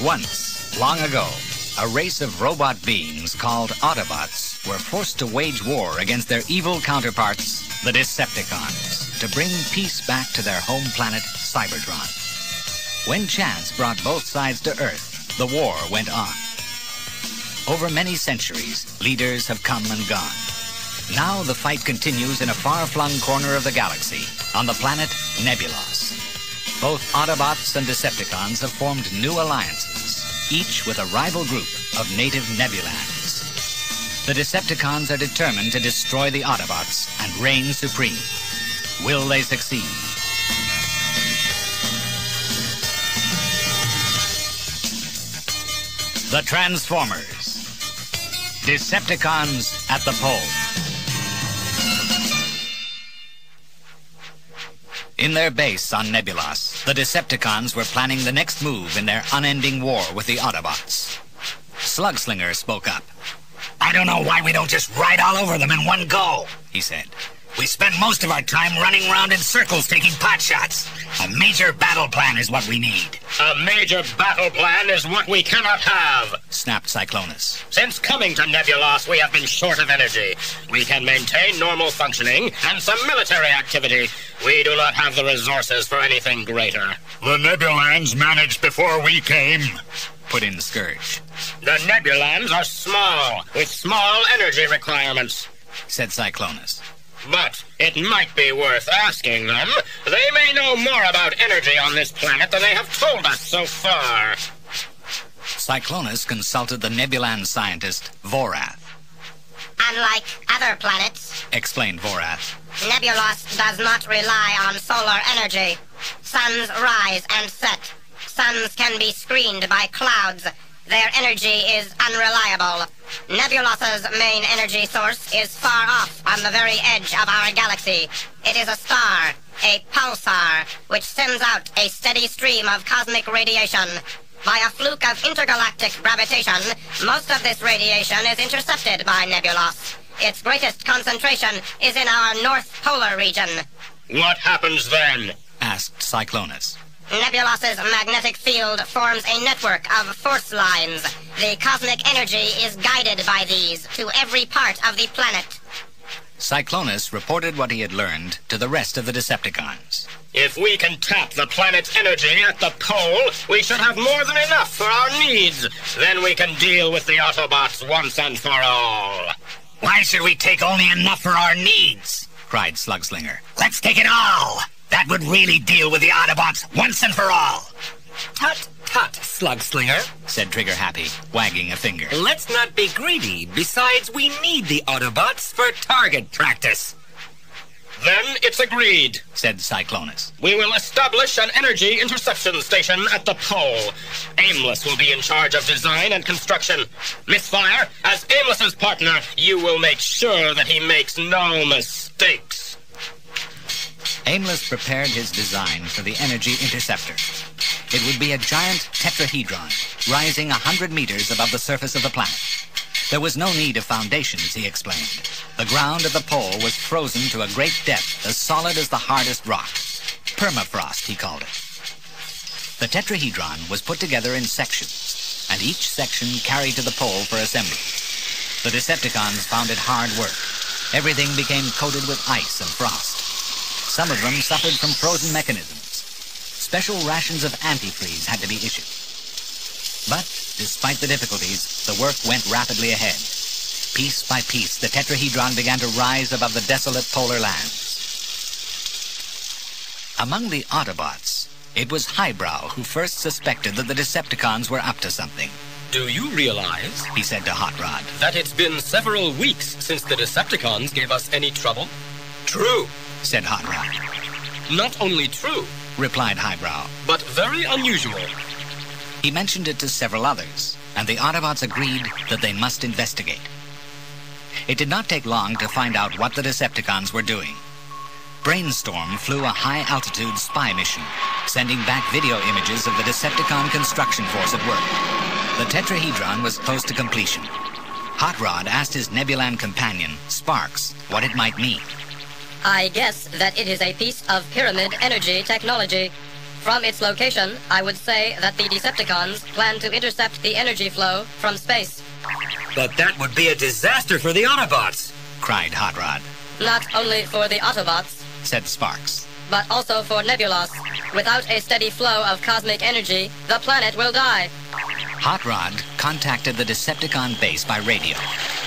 Once, long ago, a race of robot beings called Autobots were forced to wage war against their evil counterparts, the Decepticons, to bring peace back to their home planet, Cybertron. When chance brought both sides to Earth, the war went on. Over many centuries, leaders have come and gone. Now the fight continues in a far-flung corner of the galaxy, on the planet Nebulos. Both Autobots and Decepticons have formed new alliances, each with a rival group of native Nebulans. The Decepticons are determined to destroy the Autobots and reign supreme. Will they succeed? The Transformers. Decepticons at the pole. In their base on Nebulos, the Decepticons were planning the next move in their unending war with the Autobots. Slugslinger spoke up. I don't know why we don't just ride all over them in one go, he said. We spend most of our time running around in circles taking pot shots. A major battle plan is what we need. A major battle plan is what we cannot have, snapped Cyclonus. Since coming to Nebulos, we have been short of energy. We can maintain normal functioning and some military activity. We do not have the resources for anything greater. The Nebulans managed before we came, put in Scourge. The Nebulans are small, with small energy requirements, said Cyclonus. But it might be worth asking them. They may know more about energy on this planet than they have told us so far. Cyclonus consulted the Nebulan scientist, Vorath. Unlike other planets, explained Vorath, Nebulos does not rely on solar energy. Suns rise and set. Suns can be screened by clouds. Their energy is unreliable. Nebulos's main energy source is far off on the very edge of our galaxy. It is a star, a pulsar, which sends out a steady stream of cosmic radiation. By a fluke of intergalactic gravitation, most of this radiation is intercepted by Nebulos. Its greatest concentration is in our North Polar region. What happens then? asked Cyclonus. Nebulos's magnetic field forms a network of force lines. The cosmic energy is guided by these to every part of the planet. Cyclonus reported what he had learned to the rest of the Decepticons. If we can tap the planet's energy at the pole, we should have more than enough for our needs. Then we can deal with the Autobots once and for all. Why should we take only enough for our needs? cried Slugslinger. Let's take it all! That would really deal with the Autobots once and for all. Tut, tut, Slugslinger, said Trigger Happy, wagging a finger. Let's not be greedy. Besides, we need the Autobots for target practice. Then it's agreed, said Cyclonus. We will establish an energy interception station at the pole. Aimless will be in charge of design and construction. Misfire, as Aimless's partner, you will make sure that he makes no mistakes. Aimless prepared his design for the energy interceptor. It would be a giant tetrahedron, rising 100 meters above the surface of the planet. There was no need of foundations, he explained. The ground at the pole was frozen to a great depth, as solid as the hardest rock. Permafrost, he called it. The tetrahedron was put together in sections, and each section carried to the pole for assembly. The Decepticons found it hard work. Everything became coated with ice and frost. Some of them suffered from frozen mechanisms. Special rations of antifreeze had to be issued. But, despite the difficulties, the work went rapidly ahead. Piece by piece, the tetrahedron began to rise above the desolate polar lands. Among the Autobots, it was Highbrow who first suspected that the Decepticons were up to something. Do you realize, he said to Hot Rod, that it's been several weeks since the Decepticons gave us any trouble? True, said Hot Rod. Not only true, replied Highbrow, but very unusual. He mentioned it to several others, and the Autobots agreed that they must investigate. It did not take long to find out what the Decepticons were doing. Brainstorm flew a high-altitude spy mission, sending back video images of the Decepticon construction force at work. The tetrahedron was close to completion. Hot Rod asked his Nebulan companion, Sparks, what it might mean. I guess that it is a piece of pyramid energy technology. From its location, I would say that the Decepticons plan to intercept the energy flow from space. But that would be a disaster for the Autobots, cried Hot Rod. Not only for the Autobots, said Sparks, but also for Nebulos. Without a steady flow of cosmic energy, the planet will die. Hot Rod contacted the Decepticon base by radio.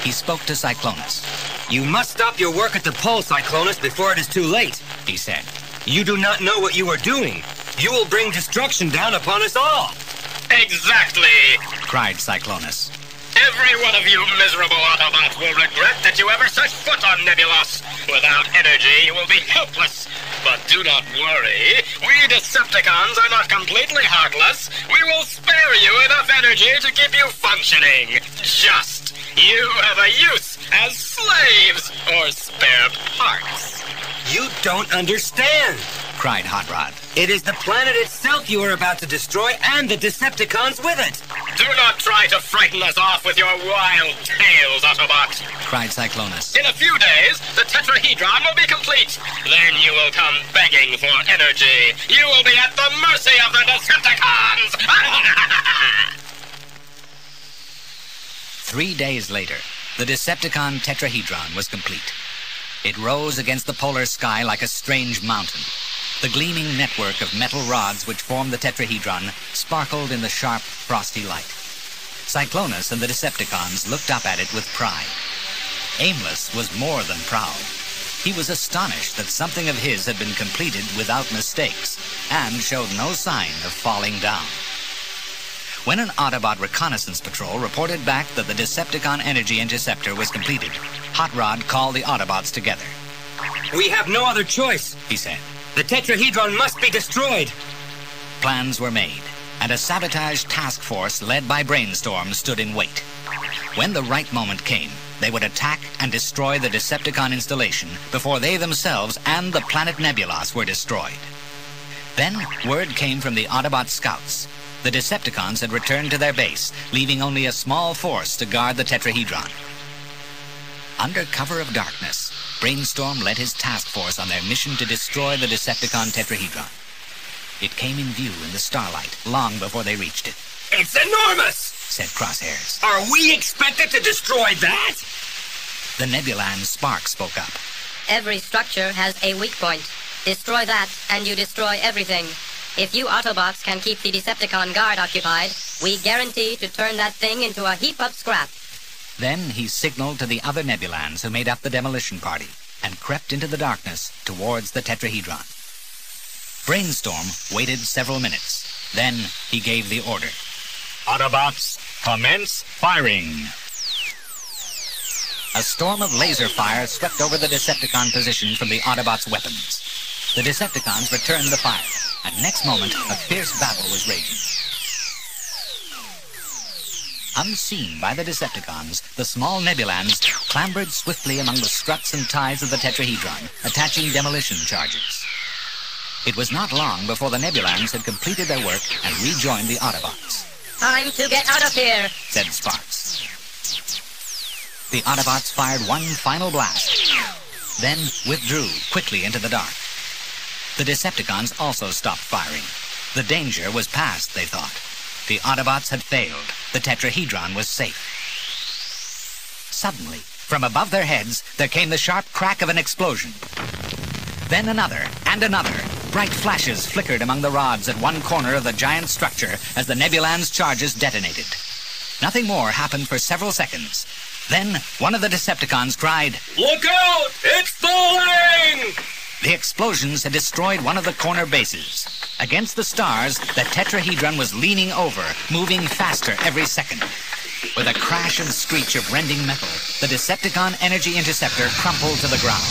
He spoke to Cyclonus. You must stop your work at the pole, Cyclonus, before it is too late, he said. You do not know what you are doing. You will bring destruction down upon us all. Exactly, cried Cyclonus. Every one of you miserable Autobots will regret that you ever set foot on Nebulos. Without energy, you will be helpless. But do not worry. We Decepticons are not completely heartless. We will spare you enough energy to keep you functioning. Just. You have a use as slaves or spare parts. You don't understand, cried Hot Rod. It is the planet itself you are about to destroy and the Decepticons with it. Do not try to frighten us off with your wild tales, Autobot, cried Cyclonus. In a few days, the tetrahedron will be complete. Then you will come begging for energy. You will be at the mercy of the Decepticons. 3 days later, the Decepticon tetrahedron was complete. It rose against the polar sky like a strange mountain. The gleaming network of metal rods which formed the tetrahedron sparkled in the sharp, frosty light. Cyclonus and the Decepticons looked up at it with pride. Aimless was more than proud. He was astonished that something of his had been completed without mistakes and showed no sign of falling down. When an Autobot reconnaissance patrol reported back that the Decepticon energy interceptor was completed, Hot Rod called the Autobots together. We have no other choice, he said. The tetrahedron must be destroyed. Plans were made, and a sabotage task force led by Brainstorm stood in wait. When the right moment came, they would attack and destroy the Decepticon installation before they themselves and the planet Nebulos were destroyed. Then word came from the Autobot scouts. The Decepticons had returned to their base, leaving only a small force to guard the tetrahedron. Under cover of darkness, Brainstorm led his task force on their mission to destroy the Decepticon tetrahedron. It came in view in the starlight long before they reached it. It's enormous, said Crosshairs. Are we expected to destroy that? The Nebulan Spark spoke up. Every structure has a weak point. Destroy that, and you destroy everything. If you Autobots can keep the Decepticon guard occupied, we guarantee to turn that thing into a heap of scrap. Then he signaled to the other Nebulans who made up the demolition party and crept into the darkness towards the tetrahedron. Brainstorm waited several minutes. Then he gave the order. Autobots, commence firing. A storm of laser fire swept over the Decepticon position from the Autobots' weapons. The Decepticons returned the fire, and next moment a fierce battle was raging. Unseen by the Decepticons, the small Nebulans clambered swiftly among the struts and ties of the tetrahedron, attaching demolition charges. It was not long before the Nebulans had completed their work and rejoined the Autobots. Time to get out of here, said Sparks. The Autobots fired one final blast, then withdrew quickly into the dark. The Decepticons also stopped firing. The danger was past, they thought. The Autobots had failed. The tetrahedron was safe. Suddenly, from above their heads, there came the sharp crack of an explosion. Then another, and another. Bright flashes flickered among the rods at one corner of the giant structure as the Nebulan's charges detonated. Nothing more happened for several seconds. Then one of the Decepticons cried, "Look out! It's falling!" The explosions had destroyed one of the corner bases. Against the stars, the tetrahedron was leaning over, moving faster every second. With a crash and screech of rending metal, the Decepticon energy interceptor crumpled to the ground.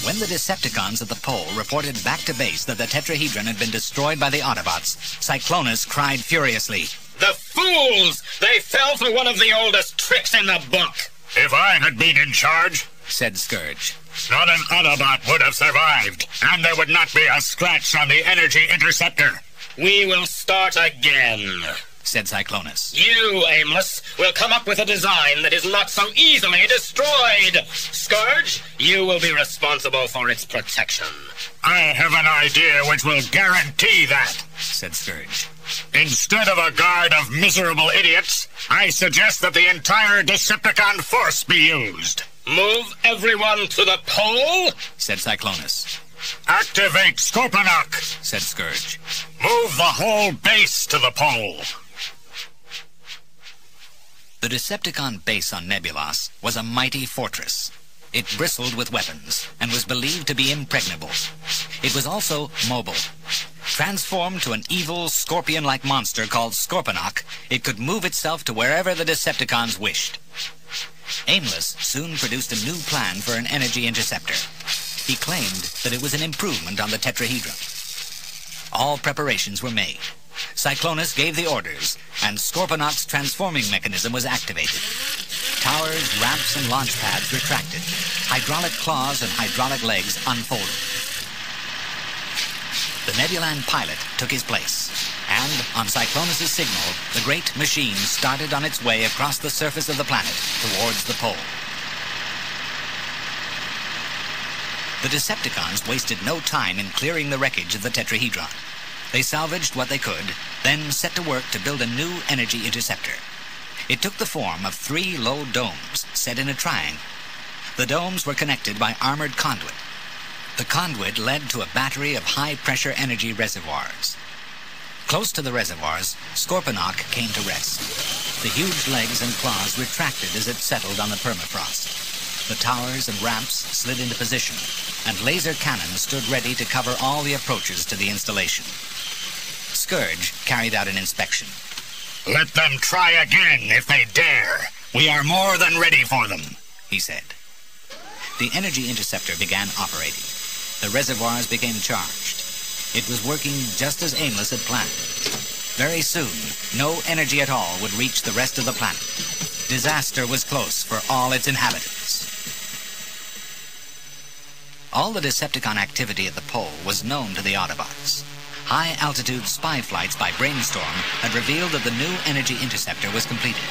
When the Decepticons at the pole reported back to base that the tetrahedron had been destroyed by the Autobots, Cyclonus cried furiously, "The fools! They fell for one of the oldest tricks in the book!" If I had been in charge, said Scourge. Not an Autobot would have survived, and there would not be a scratch on the energy interceptor. We will start again, said Cyclonus. You, Aimless, will come up with a design that is not so easily destroyed. Scourge, you will be responsible for its protection. I have an idea which will guarantee that, said Scourge. Instead of a guard of miserable idiots, I suggest that the entire Decepticon force be used. Move everyone to the pole, said Cyclonus. Activate Scorponok, said Scourge. Move the whole base to the pole. The Decepticon base on Nebulos was a mighty fortress. It bristled with weapons and was believed to be impregnable. It was also mobile. Transformed to an evil, scorpion-like monster called Scorponok, it could move itself to wherever the Decepticons wished. Aimless soon produced a new plan for an energy interceptor. He claimed that it was an improvement on the tetrahedron. All preparations were made. Cyclonus gave the orders, and Scorponok's transforming mechanism was activated. Towers, ramps, and launch pads retracted. Hydraulic claws and hydraulic legs unfolded. The Nebulan pilot took his place, and on Cyclonus' signal, the great machine started on its way across the surface of the planet towards the pole. The Decepticons wasted no time in clearing the wreckage of the tetrahedron. They salvaged what they could, then set to work to build a new energy interceptor. It took the form of 3 low domes set in a triangle. The domes were connected by armored conduit. The conduit led to a battery of high-pressure energy reservoirs. Close to the reservoirs, Scorponok came to rest. The huge legs and claws retracted as it settled on the permafrost. The towers and ramps slid into position, and laser cannons stood ready to cover all the approaches to the installation. Scourge carried out an inspection. Let them try again if they dare. We are more than ready for them, he said. The energy interceptor began operating. The reservoirs became charged. It was working just as Aimless had planned. Very soon, no energy at all would reach the rest of the planet. Disaster was close for all its inhabitants. All the Decepticon activity at the pole was known to the Autobots. High-altitude spy flights by Brainstorm had revealed that the new energy interceptor was completed.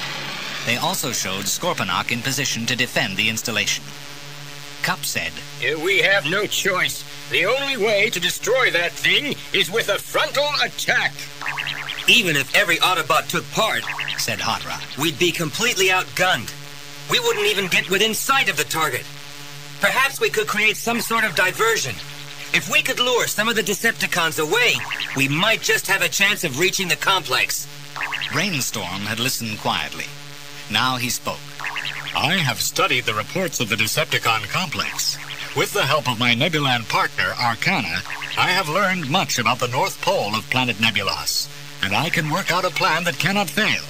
They also showed Scorponok in position to defend the installation. Cup said, We have no choice. The only way to destroy that thing is with a frontal attack. Even if every Autobot took part, said Hot Rod, we'd be completely outgunned. We wouldn't even get within sight of the target. Perhaps we could create some sort of diversion. If we could lure some of the Decepticons away, we might just have a chance of reaching the complex. Brainstorm had listened quietly. Now he spoke. I have studied the reports of the Decepticon complex. With the help of my Nebulan partner, Arcana, I have learned much about the North Pole of planet Nebulos, and I can work out a plan that cannot fail.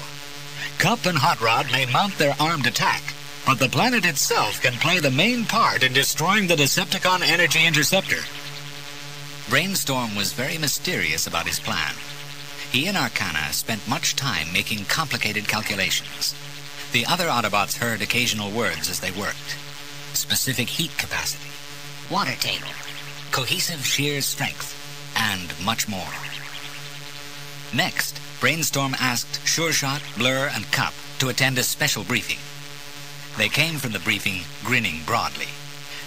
Cup and Hot Rod may mount their armed attack, but the planet itself can play the main part in destroying the Decepticon energy interceptor. Brainstorm was very mysterious about his plan. He and Arcana spent much time making complicated calculations. The other Autobots heard occasional words as they worked. Specific heat capacity, water table, cohesive shear strength, and much more. Next, Brainstorm asked Sureshot, Blurr, and Cup to attend a special briefing. They came from the briefing grinning broadly.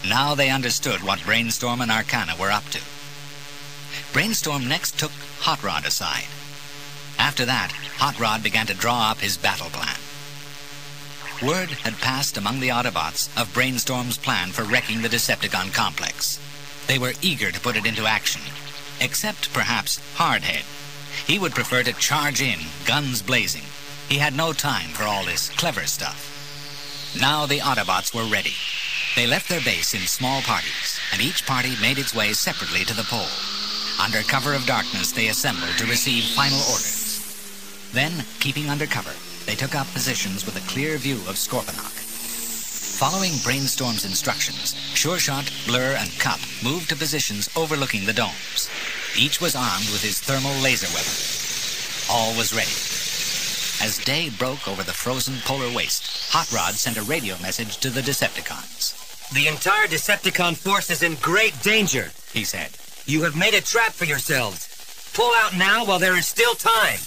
Now they understood what Brainstorm and Arcana were up to. Brainstorm next took Hot Rod aside. After that, Hot Rod began to draw up his battle plan. Word had passed among the Autobots of Brainstorm's plan for wrecking the Decepticon complex. They were eager to put it into action, except perhaps Hardhead. He would prefer to charge in, guns blazing. He had no time for all this clever stuff. Now the Autobots were ready. They left their base in small parties, and each party made its way separately to the pole. Under cover of darkness, they assembled to receive final orders. Then, keeping under cover, they took up positions with a clear view of Scorponok. Following Brainstorm's instructions, Sureshot, Blurr, and Cup moved to positions overlooking the domes. Each was armed with his thermal laser weapon. All was ready. As day broke over the frozen polar waste, Hot Rod sent a radio message to the Decepticons. The entire Decepticon force is in great danger, he said. You have made a trap for yourselves. Pull out now while there is still time.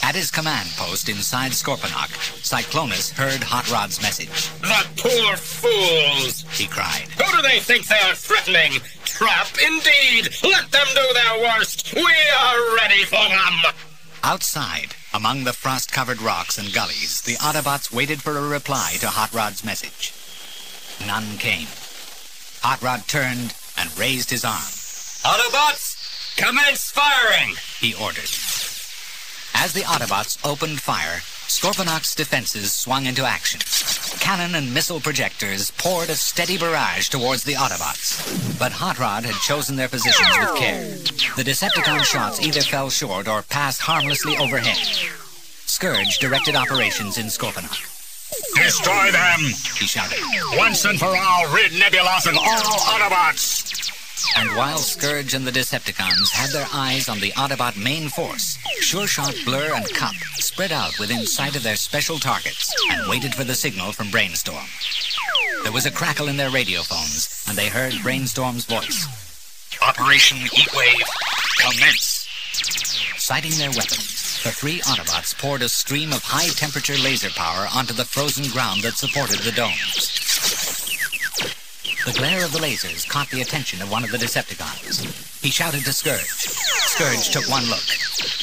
At his command post inside Scorponok, Cyclonus heard Hot Rod's message. The poor fools! He cried. Who do they think they are threatening? Trap indeed! Let them do their worst! We are ready for them! Outside, among the frost-covered rocks and gullies, the Autobots waited for a reply to Hot Rod's message. None came. Hot Rod turned and raised his arm. Autobots, commence firing! He ordered. As the Autobots opened fire, Scorponok's defenses swung into action. Cannon and missile projectors poured a steady barrage towards the Autobots. But Hot Rod had chosen their positions with care. The Decepticon shots either fell short or passed harmlessly overhead. Scourge directed operations in Scorponok. Destroy them! He shouted. Once and for all, rid Nebulos of all Autobots! And while Scourge and the Decepticons had their eyes on the Autobot main force, Sureshot, Blurr, and Cup spread out within sight of their special targets and waited for the signal from Brainstorm. There was a crackle in their radio phones, and they heard Brainstorm's voice. Operation Heatwave, commence! Sighting their weapons, the three Autobots poured a stream of high-temperature laser power onto the frozen ground that supported the domes. The glare of the lasers caught the attention of one of the Decepticons. He shouted to Scourge. Scourge took one look.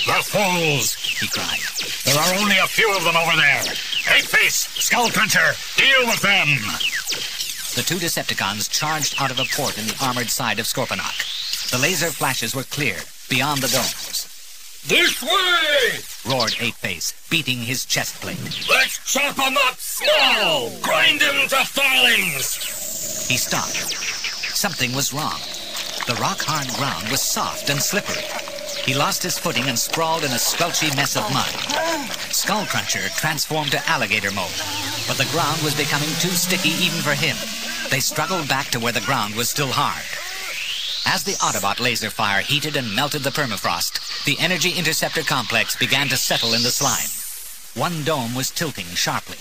The fools! He cried. There are only a few of them over there. Eightface, Skullcruncher, deal with them! The two Decepticons charged out of a port in the armored side of Scorponok. The laser flashes were clear, beyond the domes. This way! Roared Eightface, beating his chest plate. Let's chop them up small! Grind them to filings! He stopped. Something was wrong. The rock-hard ground was soft and slippery. He lost his footing and sprawled in a squelchy mess of mud. Skullcruncher transformed to alligator mode, but the ground was becoming too sticky even for him. They struggled back to where the ground was still hard. As the Autobot laser fire heated and melted the permafrost, the energy interceptor complex began to settle in the slime. One dome was tilting sharply.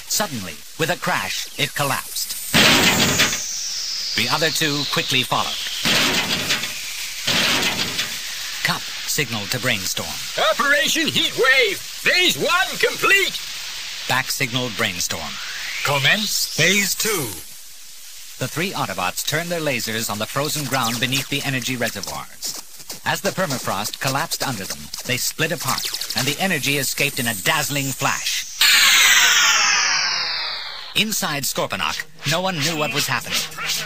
Suddenly, with a crash, it collapsed. The other two quickly followed. Cup signaled to Brainstorm. Operation Heatwave, Phase 1 complete! Back signaled Brainstorm. Commence Phase 2. The three Autobots turned their lasers on the frozen ground beneath the energy reservoirs. As the permafrost collapsed under them, they split apart, and the energy escaped in a dazzling flash. Inside Scorponok, no one knew what was happening.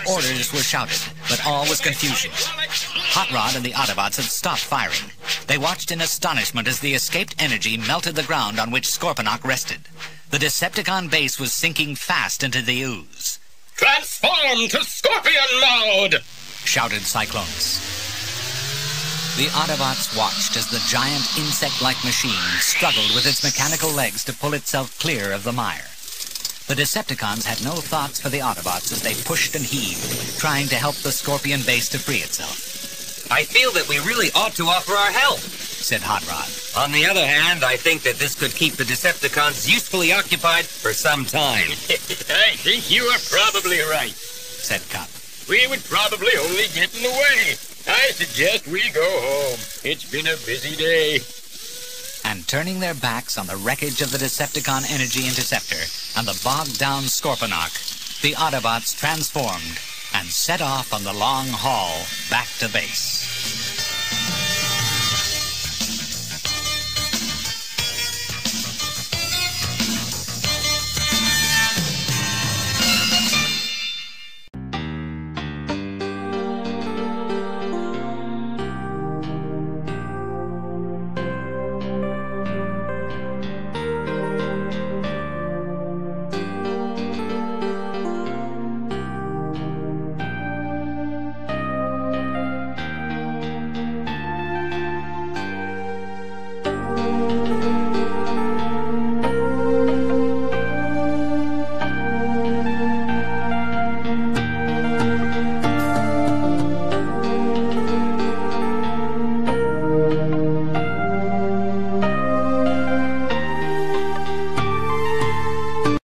Orders were shouted, but all was confusion. Hot Rod and the Autobots had stopped firing. They watched in astonishment as the escaped energy melted the ground on which Scorponok rested. The Decepticon base was sinking fast into the ooze. Transform to Scorpion mode! Shouted Cyclonus. The Autobots watched as the giant insect-like machine struggled with its mechanical legs to pull itself clear of the mire. The Decepticons had no thoughts for the Autobots as they pushed and heaved, trying to help the Scorpion base to free itself. I feel that we really ought to offer our help, said Hot Rod. On the other hand, I think that this could keep the Decepticons usefully occupied for some time. I think you are probably right, said Cup. We would probably only get in the way. I suggest we go home. It's been a busy day. And turning their backs on the wreckage of the Decepticon energy interceptor and the bogged-down Scorponok, the Autobots transformed and set off on the long haul back to base.